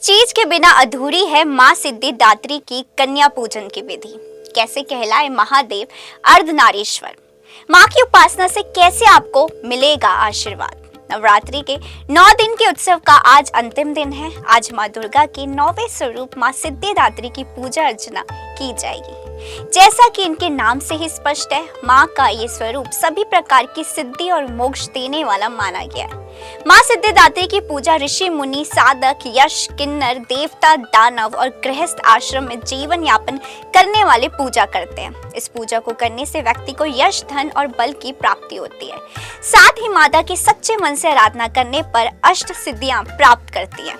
चीज के बिना अधूरी है माँ सिद्धिदात्री की कन्या पूजन की विधि। कैसे कहलाए महादेव अर्धनारीश्वर। माँ की उपासना से कैसे आपको मिलेगा आशीर्वाद। नवरात्रि के 9 दिन के उत्सव का आज अंतिम दिन है। आज माँ दुर्गा के 9वें स्वरूप माँ सिद्धिदात्री की पूजा अर्चना की जाएगी। जैसा कि इनके नाम से ही स्पष्ट है, माँ का ये स्वरूप सभी प्रकार की सिद्धि और मोक्ष देने वाला माना गया है। माँ सिद्धिदात्री की पूजा ऋषि मुनि, साधक, यश, किन्नर, देवता, दानव और गृहस्थ आश्रम में जीवन यापन करने वाले पूजा करते हैं। इस पूजा को करने से व्यक्ति को यश, धन और बल की प्राप्ति होती है। साथ ही माता की सच्चे मन से आराधना करने पर अष्ट सिद्धियां प्राप्त करती है।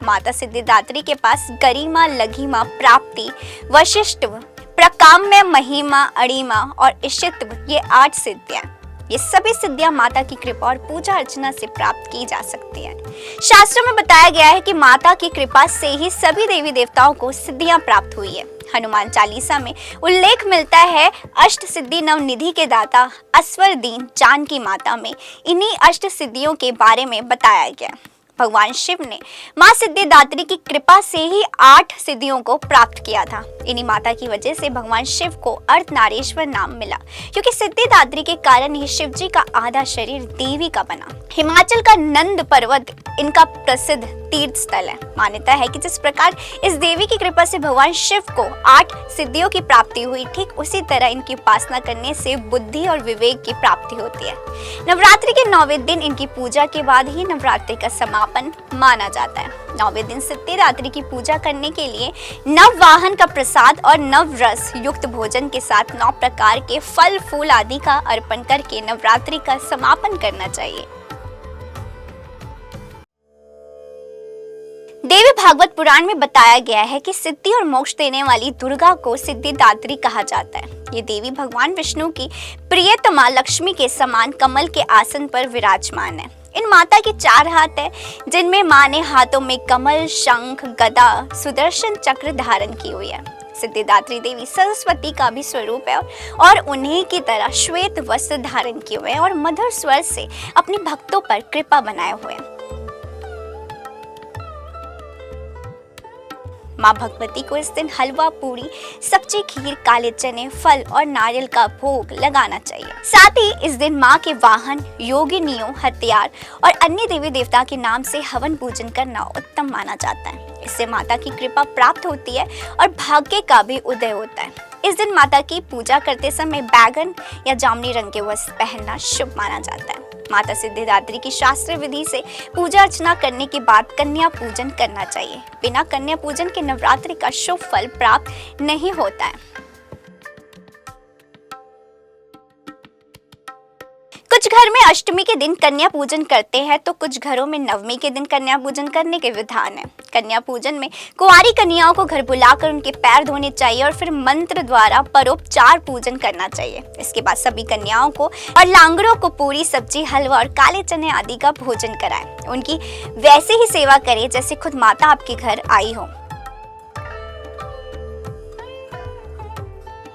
माता सिद्धिदात्री के पास गरिमा, लघिमा, प्राप्ति, वशिष्ठ, प्रकाम्य, महिमा, अणिमा और इशित्व, ये 8 सिद्धियां। ये सभी सिद्धियां माता की कृपा और पूजा अर्चना से प्राप्त की जा सकती हैं। शास्त्रों में बताया गया है कि माता की कृपा से ही सभी देवी देवताओं को सिद्धियां प्राप्त हुई है। हनुमान चालीसा में उल्लेख मिलता है, अष्ट सिद्धि नवनिधि के दाता अस्वर दीन जानकी माता में इन्हीं अष्ट सिद्धियों के बारे में बताया गया। भगवान शिव ने माँ सिद्धिदात्री की कृपा से ही 8 सिद्धियों को प्राप्त किया था। इन्हीं माता की वजह से भगवान शिव को अर्धनारीश्वर नाम मिला, क्योंकि सिद्धिदात्री के कारण ही शिव जी का आधा शरीर देवी का बना। हिमाचल का नंद पर्वत इनका प्रसिद्ध तीर्थ स्थल है। मान्यता है कि जिस प्रकार इस देवी की कृपा से भगवान शिव को 8 सिद्धियों की प्राप्ति हुई, ठीक उसी तरह इनकी उपासना करने से बुद्धि और विवेक की प्राप्ति होती है। नवरात्रि के 9वें दिन इनकी पूजा के बाद ही नवरात्रि का समापन माना जाता है। 9वें दिन सिद्धिदात्री की पूजा करने के लिए नव वाहन का प्रसाद और नव रस युक्त भोजन के साथ 9 प्रकार के फल फूल आदि का अर्पण करके नवरात्रि का समापन करना चाहिए। देवी भागवत पुराण में बताया गया है कि सिद्धि और मोक्ष देने वाली दुर्गा को सिद्धिदात्री कहा जाता है। ये देवी भगवान विष्णु की प्रियतमा लक्ष्मी के समान कमल के आसन पर विराजमान है। इन माता के 4 हाथ है, जिनमें माँ ने हाथों में कमल, शंख, गदा, सुदर्शन चक्र धारण की हुई है। सिद्धिदात्री देवी सरस्वती का भी स्वरूप है और उन्हीं की तरह श्वेत वस्त्र धारण किए हुए हैं और मधुर स्वर से अपने भक्तों पर कृपा बनाए हुए हैं। माँ भगवती को इस दिन हलवा, पूरी, सब्जी, खीर, काले चने, फल और नारियल का भोग लगाना चाहिए। साथ ही इस दिन माँ के वाहन, योगिनियों, हथियार और अन्य देवी देवता के नाम से हवन पूजन करना उत्तम माना जाता है। इससे माता की कृपा प्राप्त होती है और भाग्य का भी उदय होता है। इस दिन माता की पूजा करते समय बैगन या जामुनी रंग के वस्त्र पहनना शुभ माना जाता है। माता सिद्धिदात्री की शास्त्रीय विधि से पूजा अर्चना करने के बाद कन्या पूजन करना चाहिए। बिना कन्या पूजन के नवरात्रि का शुभ फल प्राप्त नहीं होता है। कुछ घर में अष्टमी के दिन कन्या पूजन करते हैं, तो कुछ घरों में नवमी के दिन कन्या पूजन करने के विधान है। कन्या पूजन में कुंवारी कन्याओं को घर बुलाकर उनके पैर धोने चाहिए और फिर मंत्र द्वारा परोपचार पूजन करना चाहिए। इसके बाद सभी कन्याओं को और लांगड़ों को पूरी, सब्जी, हलवा और काले चने आदि का भोजन कराएं। उनकी वैसे ही सेवा करें जैसे खुद माता आपके घर आई हो।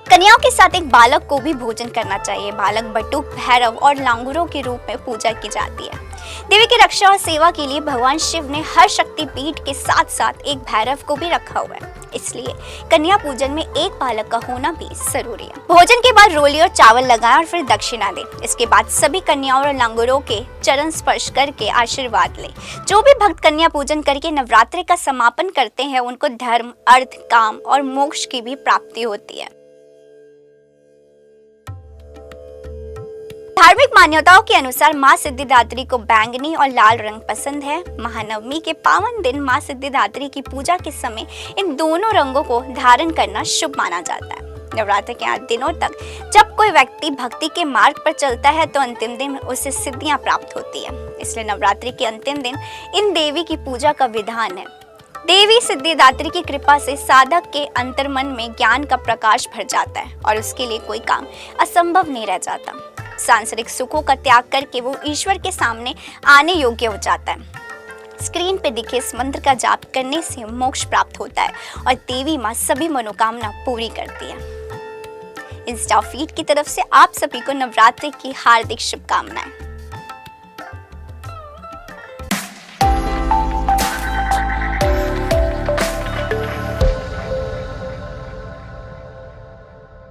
कन्याओं के साथ एक बालक को भी भोजन करना चाहिए। बालक बटुक, भैरव और लांगुरों के रूप में पूजा की जाती है। देवी की रक्षा और सेवा के लिए भगवान शिव ने हर शक्ति पीठ के साथ साथ एक भैरव को भी रखा हुआ है। इसलिए कन्या पूजन में एक बालक का होना भी जरूरी है। भोजन के बाद रोली और चावल लगाएं और फिर दक्षिणा दें। इसके बाद सभी कन्याओं और लांगुरों के चरण स्पर्श करके आशीर्वाद लें। जो भी भक्त कन्या पूजन करके नवरात्रि का समापन करते हैं, उनको धर्म, अर्थ, काम और मोक्ष की भी प्राप्ति होती है। धार्मिक मान्यताओं के अनुसार माँ सिद्धिदात्री को बैंगनी और लाल रंग पसंद है। महानवमी के पावन दिन माँ सिद्धिदात्री की पूजा के समय इन दोनों रंगों को धारण करना शुभ माना जाता है। नवरात्र के 8 दिनों तक जब कोई व्यक्ति भक्ति के मार्ग पर चलता है, तो अंतिम दिन उसे सिद्धियां प्राप्त होती है। इसलिए नवरात्रि के अंतिम दिन इन देवी की पूजा का विधान है। देवी सिद्धिदात्री की कृपा से साधक के अंतर्मन में ज्ञान का प्रकाश भर जाता है और उसके लिए कोई काम असंभव नहीं रह जाता। सांसारिक सुखों का त्याग करके वो ईश्वर के सामने आने योग्य हो जाता है। स्क्रीन पे दिखे इस मंत्र का जाप करने से मोक्ष प्राप्त होता है और देवी माँ सभी मनोकामना पूरी करती है। इंस्टा फीड की तरफ से आप सभी को नवरात्रि की हार्दिक शुभकामनाएं।